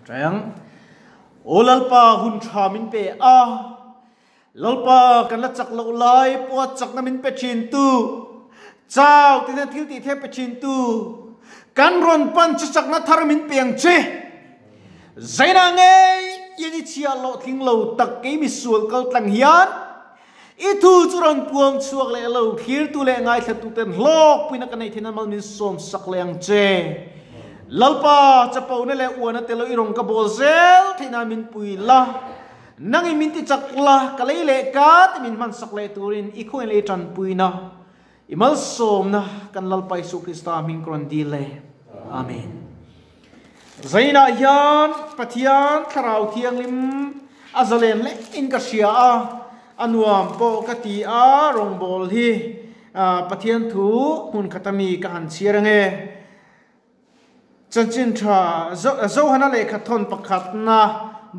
tráng ô lalpa hun tra min pe a lalpa kan la chak lo lai po chak na min pe chin tu chao ti na thil ti the pe chin tu kan ron pan chi chak na thar min peng che zaina nge yeni chia lo thing lo tak ke mi sual kal tlang hian i thu chu ron puang chuak le lo thir tu le ngai thla tu ten hlok pina kan nei thina mal min som sak leang che lalpa chapau na le uana telo irong ka bol zel thina min pui la nangi min ti chakla kalei le ka ti min man sak le turin i khoin le tran pui na imal som na kan lalpai su krista min kron di le amen zaina yan pathian tharau thiang lim azalen le in ka sia a anuam po kati a rong bol hi pathian thu hun khatami ka han chirange chanchin tha zo hana le khathon pakhat na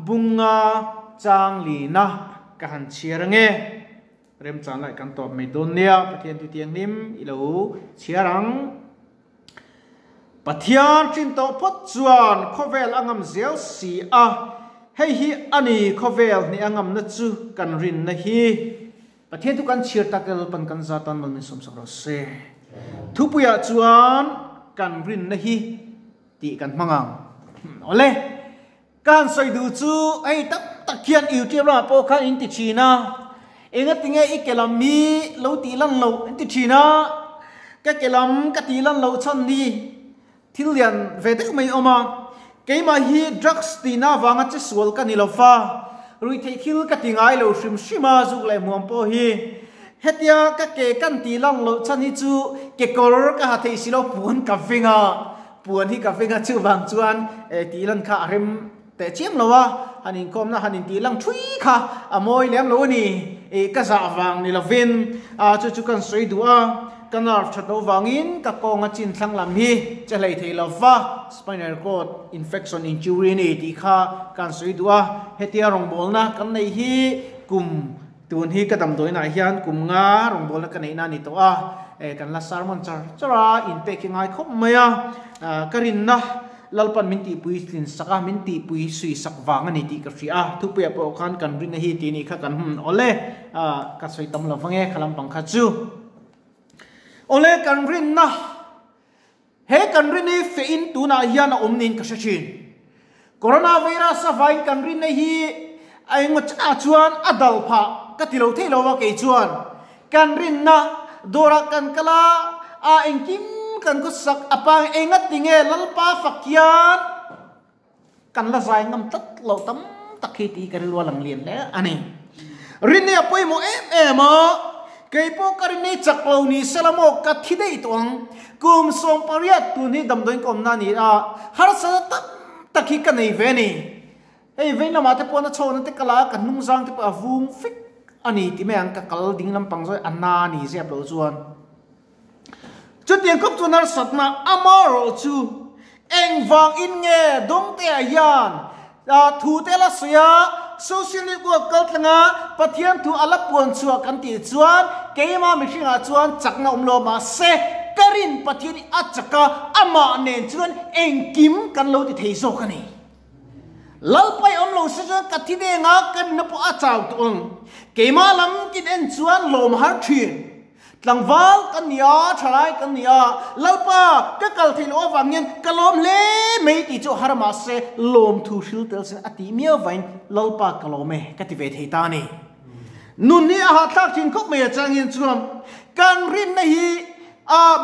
bunga chang li na ka han chirange rem chan lai kan top mai don nia pathian tu tiang nim ilo chiarang pathian chin to pot chuan khovel angam zel si a hei hi ani khovel ni angam na chu kan rin na hi pathian tu kan chir takel pan kan zatan mal min som sakro se thupuya chuan kan rin na hi ti kan mangang ole kan soi du chu ai tak khian iu tiam la po khan in ti china enga tinge ikelam mi lo ti lan lo in ti china ka kelam ka ti lan lo chan ni thilian vede mai oma keima hi drugs ti na wanga che sual ka ni lo fa rui thei khil ka ti ngai lo shim shima zuk le muam po hi hetia ka ke kan ti lan lo chan hi chu ke kor ka ha thei silo puan ka vinga puan hi ka vinga chu wang chuan ti lan kha rem te chiam lo wa hanin kom na hanin ti lang thui kha amoi lem lo ni ka za wang ni lovin chu kan soi dua kanar thato wangin ka konga chin thlang lam hi chalai thei lova spinal cord infection injury ni ti kha kan soi dua hetia rong bol na kan nei hi kum tun hi ka dam doi na hian kum nga rong bol na kan nei na ni to a kan la sarmon chara in pe ki ngai khop maya karin na lalpan minti pui tin saka minti pui sui sak wanga ni ti ka ria thupe po khan kan rin hi ti ni kha kan ole ka soi tam lawange khalam pang kha chu ole kan rin na he kan rin ni fe in tu na hian om nin ka sachin coronavirus sa vain kan rin hi ai ngot a chuan adal pha ka tilo thelo wa ke chuan kan rin na dora kan kala a engkim kan ko sak apang engat tinge lalpa fakyan kan la zai ngam tat lo tam takhiti kan lo lang lien le ani rin ne apoi mo ma kei po karini chaklo ni selamo ka thidei tong kum som pariat tu ni dam doin kom na ni a har sa takhi ka nei ve ni ei vein lama te pona chona te kala kan nung jang te pa vung fik ani ti me ang ka kal ding lam pang zoi anna ni zep lo chuan chu tiang kop chunar satna amaro chu eng wang in nge Dawngtea yan thu te la sia social network kaltanga pathian thu alapuan chuwa kan ti chuan keima mihringa chuan chakna umlo ma se karin pathian achaka ama nen chuan engkim kan lo ti thei zo kani lalpai omlo se ka thi de nga kan na po a chaw tong keima lam kin en chuan lom har thin tlangwal kan nia thalai kan nia lalpa ka kal thil o wangin kalom le mei ti chu harma se lom thu shil tel sen ati mia vain lalpa kalome ka ti ve thei ta ni nun ni a ha thak thin khop me changin chuam kan rin na hi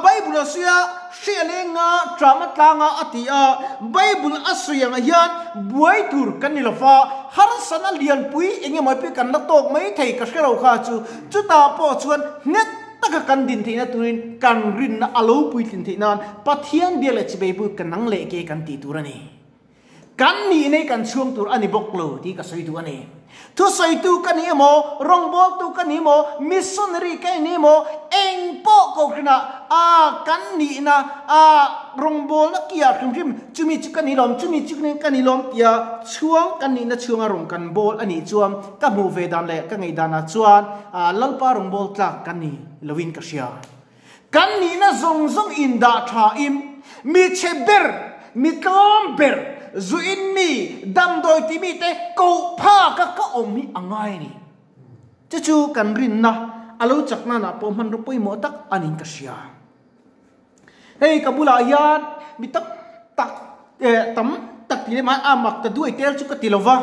bible sia shelenga drama tanga ati bible asuyang hian buai tur kan ni lofa har sana lian pui enge mai pe kan la tok mai thei ka shero kha chu ta po chuan net taka kan din theina turin kan rin na alo pui tin theinan pathian dia le chibe bu kan nang le ke kan ti turani kan ni nei kan chuang tur ani boklo ti ka soi tu ani thu soi tu kan ni mo rong bol tu kan ni mo missionary kan ni mo eng po ko khna kan ni na rong bol na kia khim chumi chu kan ni lom chumi chu kan ni lom ya chuang kan ni na chuanga rong kan bol ani chuam ka mu ve dan le ka ngai dana chuan lalpa rong bol tlak kan ni lovin ka sia kan ni na zong in da tha im mi cheber mi tom ber zuin mi dam doi ti mi te ko pha ka om mi angai ni chu kan rin na alo chakna na pom han rupoi mo tak anin ka sia hei kabula yan mi tak tam tak ti ma amak ta duai tel chu ka tilova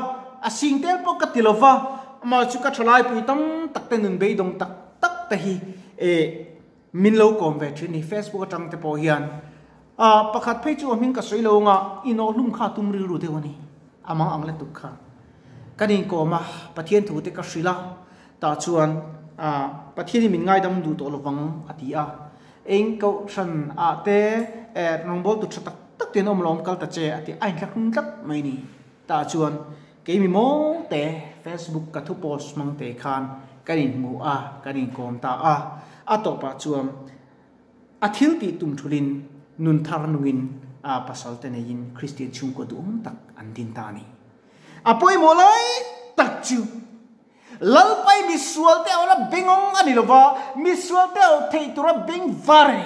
asing tel po ka tilova ma chu ka thlai pui tam tak te nun be dong tak ta hi min lo kom ve thini Facebook atang te po hian pakhat phei chu min ka soilo nga ino hlum kha tum ri ru de wani amang angle tuk kha kanin ko ma pathian thu te ka srila ta chuan pathian min ngai dam du to lowang atia eng ko san te nongbol tu tak tak tin om lom kal ta che ati ai khak tak mai ni ta chuan ke mi mo te Facebook ka thu post mang te khan kanin mu kanin kom ta atopa chuam athil ti tum thulin nun thar nungin pasal te nein Christian chung ko dum tak andin ta ni apoi molai tak chu lalpai misual te ola bengong ani lova misual te thei tura beng vare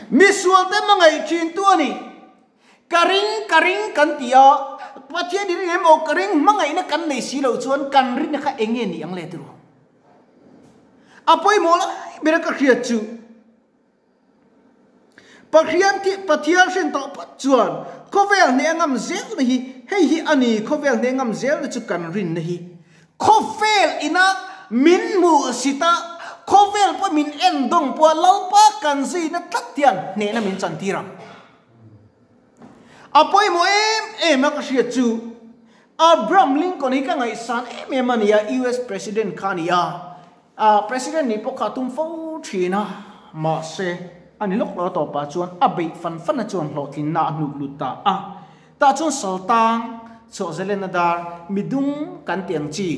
misual te mangai chin tu ani karing kan tia pathia diri em o karing mangai na kan nei si lo chuan kan rin na kha enge ni ang le tu apoi mola bera ka khia chu pakhian ti pathian sen to chuan khovel ne ngam zel na hi hei hi ani khovel ne ngam zel na chu kan rin na hi khovel ina min mu sita khovel po min endong po lalpa kan zi na tatian ne na min chan tirang apoi mo em ka khia chu Abraham Lincoln hi ka ngai san mania US president khania president ni po khatum fo thina ma se ani lok lo to pa chuan abai fan na chuan hlo thin na nu luta ta chuan saltang cho zelena dar midung kan tiang chi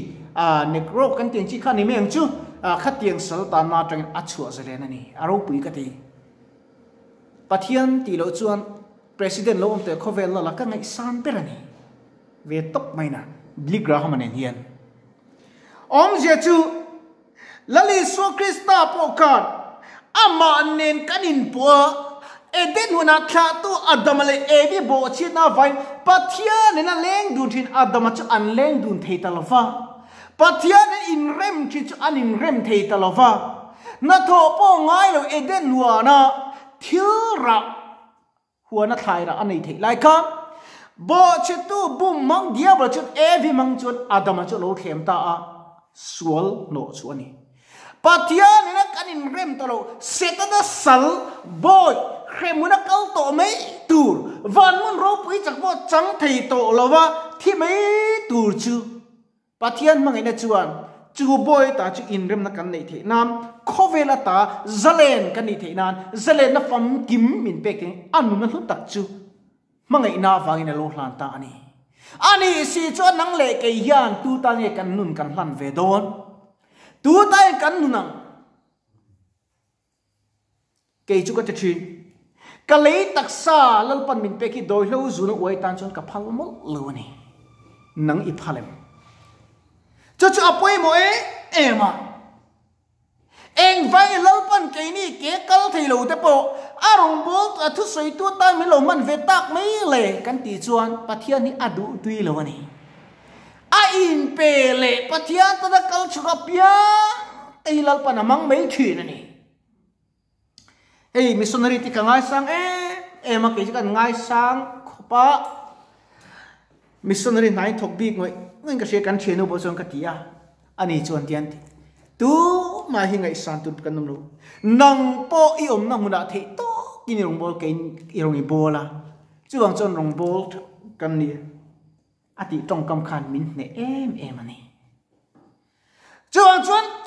necro kan tiang chi khani meng chu khatiang saltan na tang achua zelena ni aro pui ka ti pathian ti lo chuan president lo om te khovel la ka ngai san perani ve top maina bligra hamanen hian om je chu lali so krista pokan ama nen kanin po eden huna kha tu adamale evi bo china vai pathia nena leng dun thin adama chu an leng dun thei talova pathia ne in rem chi chu an in rem thei talova na tho po ngai lo eden nuana thil ra huana thai ra anei thei lai ka bo che tu bum mang dia bo chu evi mang chu adama chu lo khem ta sual no chu ani pathia nena kanin rem talo setana sal boy khemuna kal to mai tur van mun ro pui chak bo chang thei to lova thi mai tur chu pathian mangai na chuan chu boy ta chu in rem na kan nei the nam khovela ta zalen kan ni the nan zalen na fam kim min pek anu na hu tak chu mangai na wangin lo hlan ta ani si chu nang le ke yan tu ta nge kan nun kan hlan ve don tu tai kan nunang ke chu ka thi ka le taksa lalpan min pe ki doi lo zuna oi tan chon ka phal mo lo ni nang I phalem chu apoi mo ema eng vai lalpan ke ni ke kal thei lo te po arong bol thu soi tu tan mi lo man ve tak mai le kan ti chuan pathian ni adu tui lo ni in pele pathian ta da kal chura pia teilal panamang mai thin ani hey missionary ti ka ngai sang ma ke kan ngai sang khopa missionary nai thok big ngoi ngai ka se kan thenu bo song ka tia ani chuan tian ti tu ma hi ngai san tu kan nu nang po I om na huna the to kin rong bol ke rong I bola chuang chon rong bol kan ni ati tong kam khan min ne em ani chuan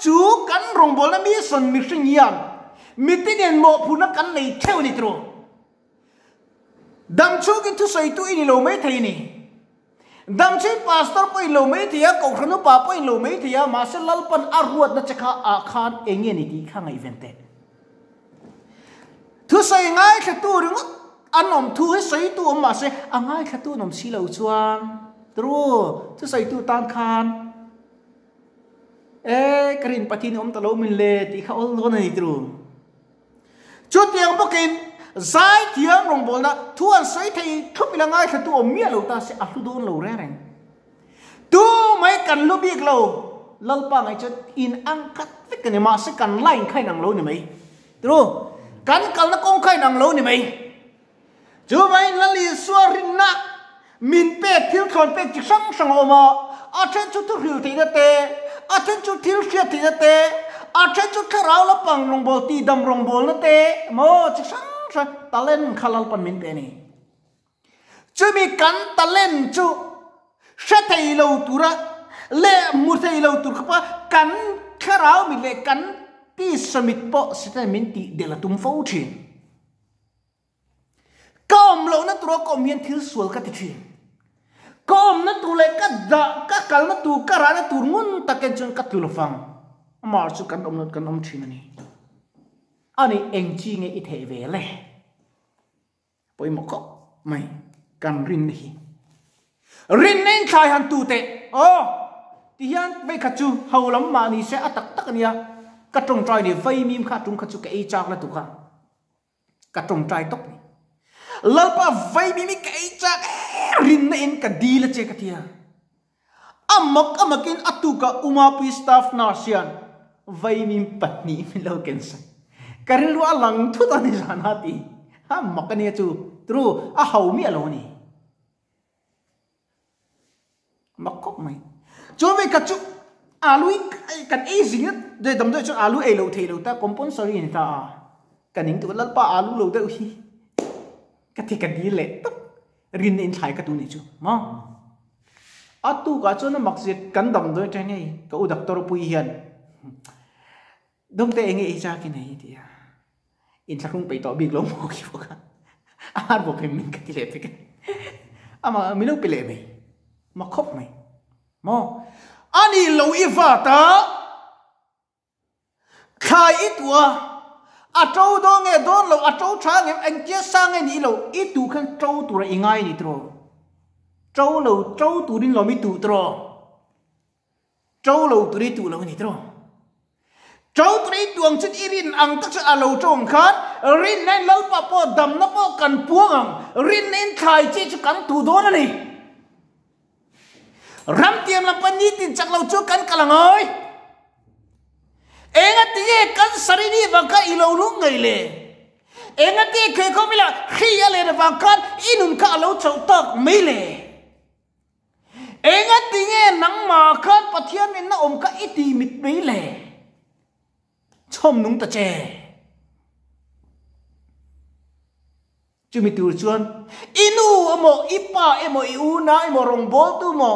chu kan rong bol na mi son mi hring yan mi tin mo phuna kan nei theu ni tro dam chu ki thu soi tu ini lo mai thei ni dam chi pastor poi lo mai thia ko khanu pa poi lo mai thia ma se lalpan arwat na chakha a khan enge ni ti khang event thu soi ngai kha tu ring anom thu he soi tu ma se angai kha tu nom si lo chuan tru thu soi tu tan khan karin pathin om talo min le ti kha ol no ni tru chu tiang bokin zai thiang rong bol na thuan soi thei thup ila ngai thatu om mia lo ta se a hlu don lo re reng tu mai kan lu bik lo lalpa ngai chat in ang kat vik kan ma se kan lain khai nang lo ni mai tru kan kal na kong khai nang lo ni mai chu mai lali suar rin na min pe thil thon pe chi sang sang oma a chen chu tu ril ti na te a chen chu thil sia ti na te a chen chu tharau la pang rong bol ti dam rong bol na te mo chi sang sa talent khalal pan min pe ni chu mi kan talent chu sa thei lo tura le mu thei lo tur khapa kan tharau mi le kan ti samit po sita min ti de la tum fo thin kom lo na tro kom hian thil sual ka ti thin kom na tu le ka da ka kal na tu ka ra na tur ngun taken chun ka tu lo fang mar chu kan om thin ani ani eng chi nge i the ve le poi mo ko mai kan rin hi rin nen khai han tu te o ti hian ve kha chu haulam ma ni se atak tak ania ka trong trai ni vai mim kha tung kha chu ka e chak la tu kha ka trong trai tok ni lalpa vai mi ka e chak rin nen ka di la che ka tia amakin atu ka uma pi staff na sian vai mim patni mi lo ken sa karin lu alang thu ta ni sana ti ha makani chu tru a hau mi alo ni makok mai cho ve ka chu alu kan e zing de dam de chu alu e lo thei lo ta compulsory ni ta kaning tu lal pa alu lo de hi ka thi ka di le to rin in thai ka tu ni chu ma atu ka chu na maksik kan dam de ta nei ka u doctor pui hian dong te enge e cha ki nei ti ya in thakung pe to big lo mo ki fo ka ar bo ke min ka ti le pe ka ama mi lo pe le mai mà khóc mày mò anh lâu ít vả ta khai ít tua à trâu đó nghe đó lâu à trâu cha nghe anh chia sang nghe đi lâu ít tu khăn trâu tu ra ingai đi trâu trâu lâu trâu tu đi lâu mi tu trâu trâu lâu tu đi tu lâu đi trâu trâu tu đi tuang chút irin ang tak sa lâu trông khát rin nên lâu pa po đầm nó po cần puang rin nên khai chi chút cần tu đó này ram tiam la pani tin chak lo chu kan kalang oi enga ti kan sari ni ba ka ilo lu ngai le enga ti ke ko mila khia le ba kan inun ka lo chau tak mai le enga ti nge nang ma khan pathian in na om ka iti mit mai le chom nung ta che chu mi tu chuan inu amo ipa emo iu na emo rong bol tu mo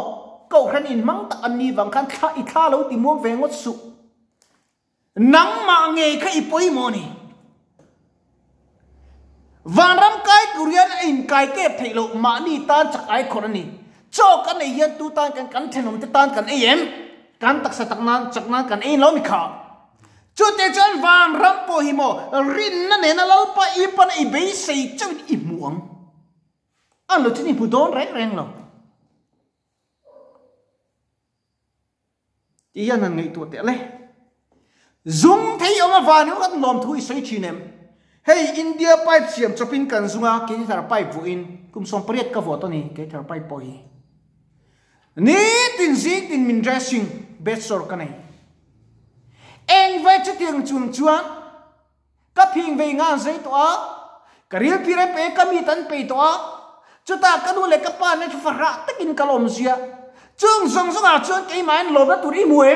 cậu khăn in mắng ta anh đi vàng khăn tha ít tha lâu tìm mua về ngót sụ nắng mà nghề khai bôi mò nè vàng ram cái turian in cái kẹp thầy lộ mà đi tan chắc ai còn nè cho cái này hiện tu tan cái thèn ông tan cái ấy em cái tắc sa tắc nan chắc nan cái ấy lâu mi khá cho thế chân vàng ram po hi mò rin na nè na lâu pa ipan i bê say cho i muang anh lo tin ipu don reng reng lo iya nan ngai tu te le zum thei oma van ho kan nom thui sei thinem hey india pipe siam chopin kan zunga ke thar pipe vu in kum som priet ka voto ni ke thar pipe poi ni tin zik tin min dressing besor kanai eng vai chutiang chung chuan ka phing ve nga zai to a karil pire pe kami tan pe to a chuta kanu le ka pa ne fara takin kalom sia chung song song à chung cái máy lốp nó tụt đi mùi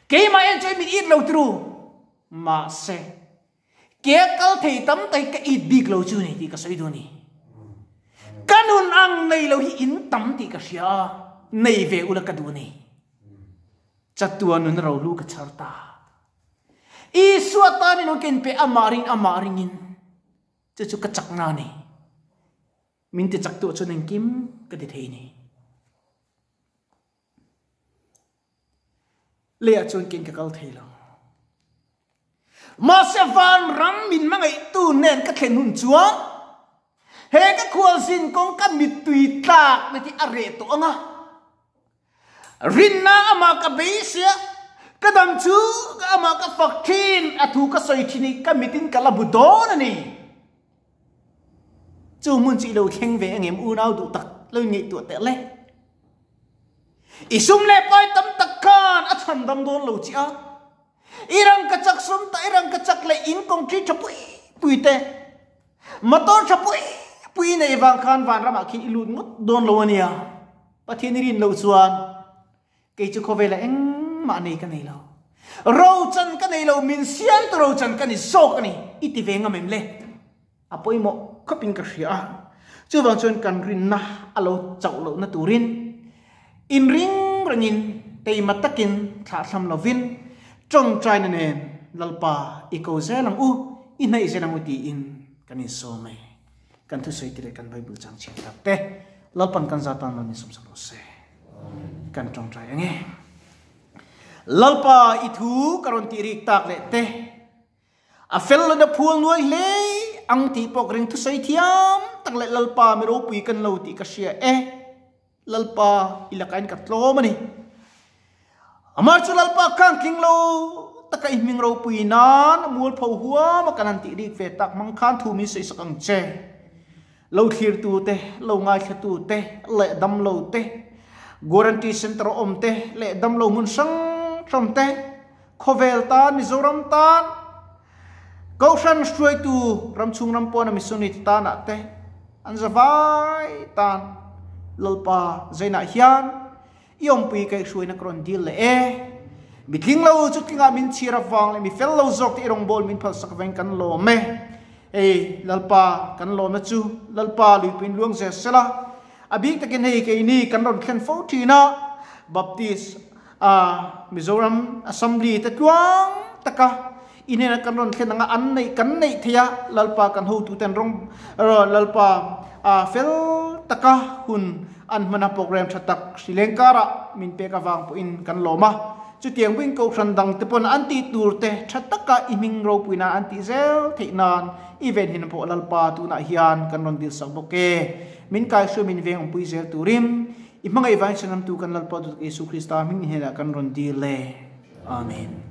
cái máy chơi bị ít lâu tru mà xe cái câu thì tấm tay cái ít big lâu chưa này thì cái sấy đôi này kanun ang này lâu hi in tấm thì cái xia này về ula cái đôi này chặt tuan nun rau lu cái char ta i suat ta ni nó ken pe amaring in chứ chú cái chặt na này mình thì chặt tu cho nên kim cái thế này lệ chôn kinh cái câu thầy lo mà sẽ van ram min mang ấy tu nên các khen hun chúa he các khuôn xin con các mít tùy tạc để thì arre to anga rinna ama ka beisia cái đam chú cái mà cái phật thiên thu cái soi thiên cái mitin cái là bù đó này chú muốn chỉ đầu khen về anh em u nào tụ tật lôi nghị tụ tệ lẽ isum le pai tam takkan a chan dam don lo chi a irang ka chak sum ta irang ka chak le in kong tri chapui pui te motor chapui pui nei wang khan van rama khi ilut ngut don lo ania pathin rin lo chuan ke chu khove la eng ma nei ka nei lo ro chan ka nei lo min sian to ro chan ka ni so ka ni iti venga mem le apoi mo khoping ka ria chu wang chon kan rin na alo chau lo na turin in ring rangin tei matakin thla tham lovin trong trai na nen lalpa iko zelang u in nei zelang uti in kanin so mai kan thu sei tire kan bible chang chen tap te lalpan kan zatan man sum sam se kan trong trai ange lalpa ithu karon ti rik tak le te a fel na phul nuai le ang ti pok ring thu sei thiam tak le lalpa mi ro pui kan lo ti ka sia lalpa ilakain katlo mani amar chu lalpa kang king lo takai ming ro puinan mul pho huwa makanan ti dik ve tak mang khan thu mi sei sakang che lo thir tu te lo ngai kha tu te le dam lo te guarantee center om te le dam lo mun sang som te khovel tan mizoram tan kaushan stroi tu ramchung rampon mi sunit tan ate anjavai tan lalpa zaina hian iom pui kai shuina kron dil le mitling lo chutlinga min chira wang le mi fel lo zok ti rong bol min phal sak veng kan lo me lalpa kan lo na chu lalpa lui pin luang se sela abik takin hei ke ni kan ron khen fo thina baptist mizoram assembly ta twang taka inena kan ron khen nga an nei kan nei thia lalpa kan ho tu ten rong lalpa fel taka hun an mana program thatak Sri Lanka ra min pe ka wang po in kan loma chu tiang wing ko sandang te pon anti tur te thataka iming ro puina anti zel theinan event hin po lalpa tu na hian kan ron dil sak boke min kai su min veng pui zel turim imanga event sanam tu kan lalpa tu Yesu Krista min hena kan ron dil le amen.